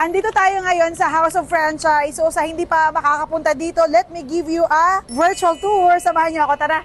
Andito tayo ngayon sa House of Franchise. So sa hindi pa makakapunta dito, let me give you a virtual tour. Samahan niyo ako, tara!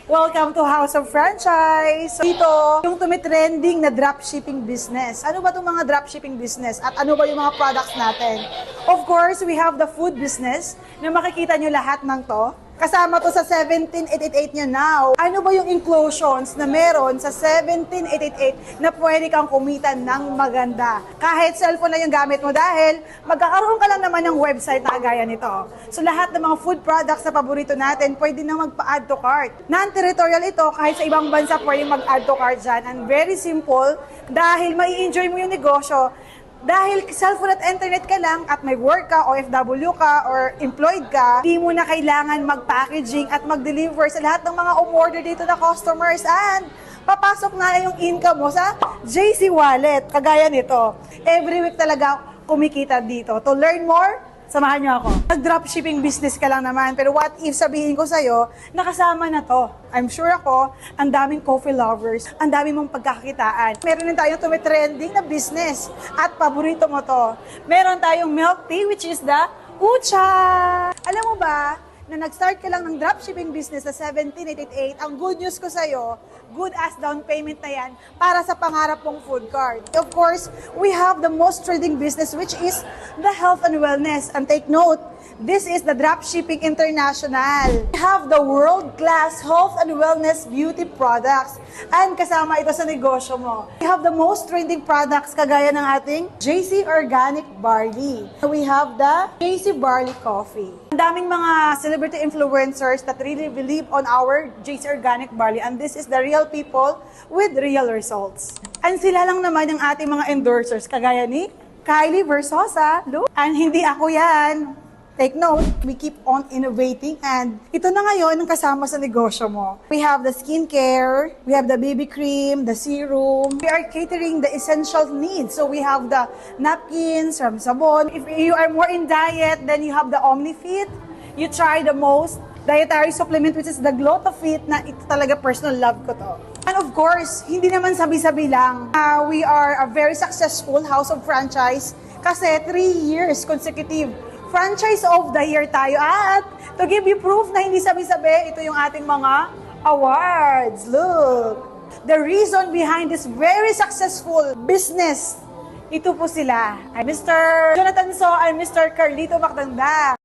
Welcome to House of Franchise! Dito, yung tumitrending na dropshipping business. Ano ba itong mga dropshipping business? At ano ba yung mga products natin? Of course, we have the food business na makikita nyo lahat ng to. Kasama to sa 17888 nyo now. Ano ba yung inclusions na meron sa 17888 na pwede kang kumita ng maganda? Kahit cellphone na yung gamit mo dahil magkakaroon ka lang naman ng website na kagaya nito. So lahat ng mga food products na paborito natin, pwede na magpa-add to cart. Non-territorial ito, kahit sa ibang bansa pwede mag-add to cart dyan. And very simple, dahil mai-enjoy mo yung negosyo, dahil cellphone at internet ka lang at may work ka, OFW ka, or employed ka, di mo na kailangan mag-packaging at mag-deliver sa lahat ng mga umorder dito na customers. And papasok na yung income mo sa JC Wallet, kagaya nito. Every week talaga kumikita dito. To learn more, samahan niyo ako. Nag-dropshipping business ka lang naman, pero what if sabihin ko sa'yo, nakasama na to. I'm sure ako, ang daming coffee lovers, ang daming mong pagkakakitaan. Meron din tayong tumitrending na business at paborito mo to. Meron tayong milk tea, which is the Ucha. Alam mo ba, na nag-start ka lang ng dropshipping business sa 17888, ang good news ko sa'yo, good as down payment na yan para sa pangarap mong food cart. Of course, we have the most trending business which is the health and wellness. And take note, this is the Dropshipping International. We have the world-class health and wellness beauty products. And kasama ito sa negosyo mo. We have the most trending products kagaya ng ating JC Organic Barley. We have the JC Barley Coffee. Ang daming mga celebrity influencers that really believe on our JC Organic Barley, and this is the real people with real results. And sila lang naman yung ating mga endorsers, kagaya ni Kylie Versosa, and hindi ako yan. Take note, we keep on innovating, and ito na ngayon ang kasama sa negosyo mo. We have the skincare, we have the baby cream, the serum. We are catering the essential needs. So we have the napkins, from sabon. If you are more in diet, then you have the OmniFit. You try the most dietary supplement, which is the GlutaFit, na ito talaga personal love ko to. And of course, hindi naman sabi-sabi lang. We are a very successful house of franchise kasi 3 years consecutive Franchise of the Year tayo. At to give you proof na hindi sabi-sabi, ito yung ating mga awards. Look! The reason behind this very successful business, ito po sila. I'm Mr. Jonathan So and Mr. Carlito Macdanda.